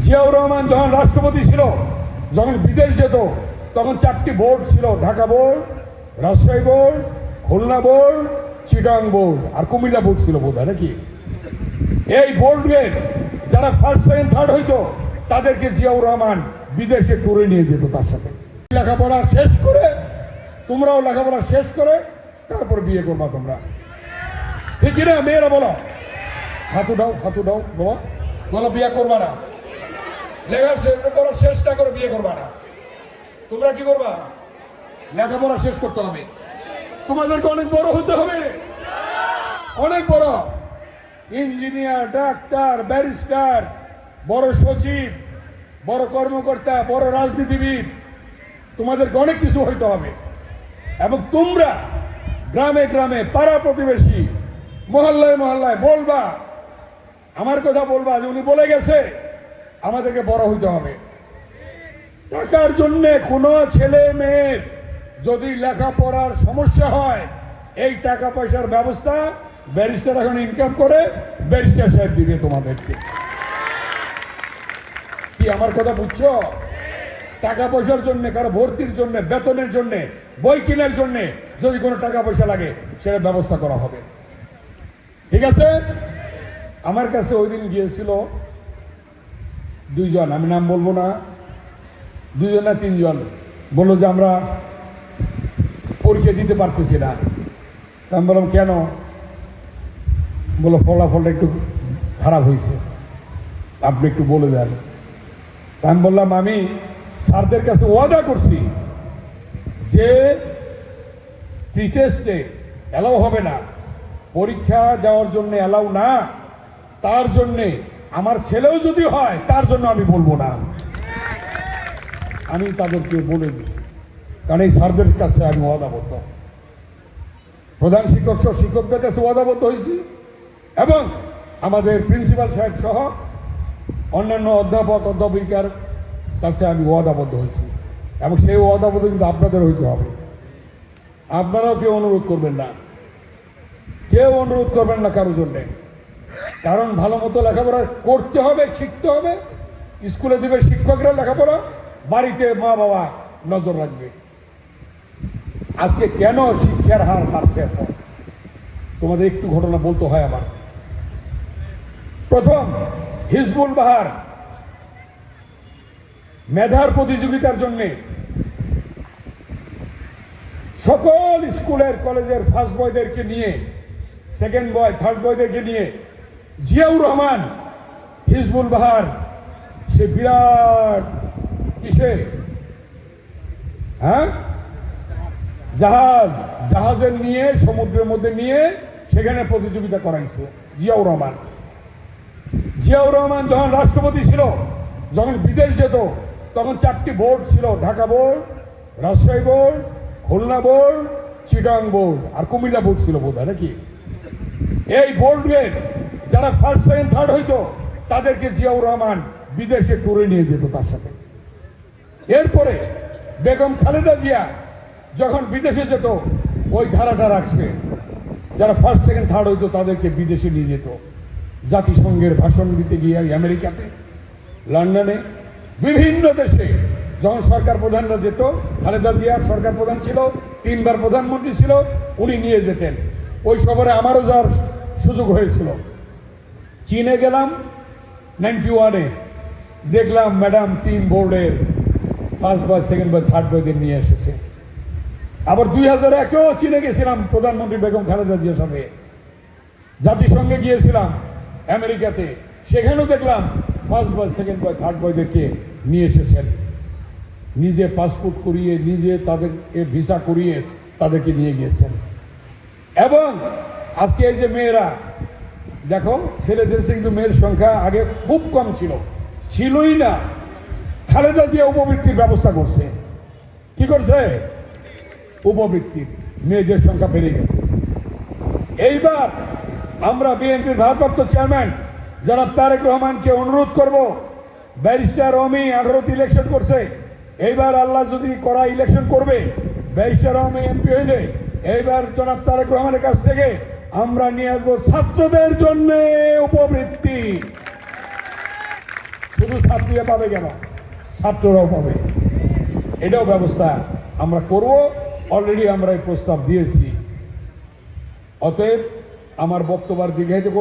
জিয়াউর রহমান যখন রাষ্ট্রপতি ছিল, যখন বিদেশ যেত, তখন 4টি বোর্ড ছিল: Dhaka board, Rajshahi board, Khulna board, Chittagong board, আর কুমিল্লা বোর্ড ছিল বোধ হয় নাকি। এই বোর্ডের যারা ফার্স্ট সেকেন্ড থার্ড হইতো তাদেরকে জিয়াউর রহমান বিদেশে ট্যুরে নিয়ে যেত তার সাথে। লেখাপড়া শেষ করে, তোমরাও লেখাপড়া শেষ করে তারপর বিয়ে করবা তোমরা, ঠিক না? মেয়েরা বলো, হাতু দাও বাবা, বলো বিয়ে করবা না, লেখাপড়া শেষ না করে বিয়ে করবা না। তোমরা কি করবা? লেখাপড়া শেষ করতে হবে, তোমাদেরকে অনেক বড় হতে হবে, অনেক বড় ইঞ্জিনিয়ার, ডাক্তার, ব্যারিস্টার, বড় সচিব, বড় কর্মকর্তা, বড় রাজনীতিবিদ, তোমাদেরকে অনেক কিছু হইতে হবে। এবং তোমরা গ্রামে গ্রামে, পাড়া প্রতিবেশী, মহল্লায় মহল্লায় বলবা, আমার কথা বলবা যে উনি বলে গেছে আমাদেরকে বড় হইতে হবে। টাকার জন্য কোনো ছেলে মেয়ের যদি লেখাপড়ার সমস্যা হয়, এই টাকা পয়সার ব্যবস্থা ব্যারিস্টার এখন ইনকাম করে, ব্যারিস্টার সাহেব দিবে তোমাদেরকে। কি আমার কথা বুঝছো? টাকা পয়সার জন্য, কারো ভর্তির জন্য, বেতনের জন্য, বই কেনার জন্য যদি কোনো টাকা পয়সা লাগে সেটা ব্যবস্থা করা হবে, ঠিক আছে? আমার কাছে ওই দিন গিয়েছিল 2 জন, আমি নাম বলবো না, 2 জন না 3 জন, বললো যে আমরা পরীক্ষা দিতে পারতেছি না। আমি বললাম কেন? বলো ফলাফলটা একটু খারাপ হয়েছে, আপনি একটু বলে দেন। আমি বললাম আমি স্যারদের কাছে ওয়াদা করছি যে প্রি টেস্টে অ্যালাউ হবে না, পরীক্ষা দেওয়ার জন্য অ্যালাউ না, তার জন্যে আমার ছেলেও যদি হয় তার জন্য আমি বলবো না। আমি তাদেরকে বলে দিচ্ছি, কারণ এই স্যারদের কাছে আমি ওয়াদাবদ্ধ, প্রধান শিক্ষক সহ শিক্ষকদের কাছে ওয়াদাবদ্ধ হয়েছি, এবং আমাদের প্রিন্সিপাল সাহেব সহ অন্যান্য অধ্যাপক অধ্যাপিকার কাছে আমি ওয়াদাবদ্ধ হয়েছি, এবং সেই ওয়াদাবদ্ধ কিন্তু আপনাদের হইতে হবে। আপনারাও কেউ অনুরোধ করবেন না, কেউ অনুরোধ করবেন না কারোর জন্যে, কারণ ভালো মতো লেখাপড়া করতে হবে, শিখতে হবে। স্কুলে দিবে শিক্ষকরা লেখাপড়া, বাড়িতে মা বাবা নজর রাখবে। আজকে কেন শিক্ষার হার বাড়ছে এত, তোমাদের একটু ঘটনা বলতে হয় আমার। প্রথম, হিজবুল বাহার মেধার প্রতিযোগিতার জন্য সকল স্কুলের কলেজের ফার্স্ট বয়দেরকে নিয়ে, সেকেন্ড বয়, থার্ড বয়দেরকে নিয়ে জিয়াউর রহমান হিজবুল বাহার সে বিরাট কিসে, হ্যাঁ, জাহাজের নিয়ে সমুদ্রের মধ্যে নিয়ে সেখানে প্রতিযোগিতা করাইছে জিয়াউর রহমান। জিয়াউর রহমান যখন রাষ্ট্রপতি ছিল, যখন বিদেশ যেত, তখন 4টি বোর্ড ছিল: Dhaka board, Rajshahi board, Khulna board, Chittagong board, আর কুমিল্লা বোর্ড ছিল বোধ হয় নাকি। এই বোর্ডের যারা ফার্স্ট সেকেন্ড থার্ড হইতো তাদেরকে জিয়াউর রহমান বিদেশে ট্যুরে নিয়ে যেত তার সাথে। এরপরে বেগম খালেদা জিয়া যখন বিদেশে যেত, ওই ধারাটা রাখছে, যারা ফার্স্ট সেকেন্ড থার্ড হইতো তাদেরকে বিদেশে নিয়ে যেত। জাতিসংঘের ভাষণ দিতে গিয়ে আমেরিকাতে, লন্ডনে, বিভিন্ন দেশে যখন সরকার প্রধানরা যেত, খালেদা জিয়া সরকার প্রধান ছিল, 3 বার প্রধানমন্ত্রী ছিল, উনি নিয়ে যেতেন। ওই সফরে আমারও যাওয়ার সুযোগ হয়েছিল। চীনে গেলাম 91-এ, দেখলাম ম্যাডাম 3 বোর্ডের first boy, second boy, third বয়দের নিয়ে এসেছে। আবার 2001-এও চীনে গেছিলাম প্রধানমন্ত্রী বেগম খালেদা জিয়ার সাথে, জাতিসংঘে গিয়েছিলাম আমেরিকাতে, সেখানেও দেখলাম first boy, second boy, third বয়দেরকে নিয়ে এসেছেন। নিজে পাসপোর্ট করিয়ে, নিজে তাদেরকে ভিসা করিয়ে তাদেরকে নিয়ে গিয়েছেন। এবং আজকে এই যে মেয়েরা দেখো, ছেলেদের কিন্তু মেয়ের সংখ্যা আগে খুব কম ছিল, ছিলই না। খালেদা জিয়া উপবৃত্তির ব্যবস্থা করছে। কি করছে? উপবৃত্তির মেয়েদের সংখ্যা বেড়ে গেছে। এইবার আমরা বিএনপির ভারপ্রাপ্ত চেয়ারম্যান জনাব তারেক রহমানকে অনুরোধ করব, ব্যারিস্টার অমি 18তে ইলেকশন করছে, এইবার আল্লাহ যদি করা ইলেকশন করবে, ব্যারিস্টার অমি এমপি হইলে এইবার জনাব তারেক রহমানের কাছ থেকে আমরা নিয়ে আসবো ছাত্রদের জন্য উপবৃত্তি। শুধু ছাত্রীরা পাবে কেন, ছাত্ররাও পাবে। এটাও ব্যবস্থা আমরা করব, অলরেডি আমরা এই প্রস্তাব দিয়েছি। অতএব আমার বক্তব্য আর দীর্ঘায়িত করব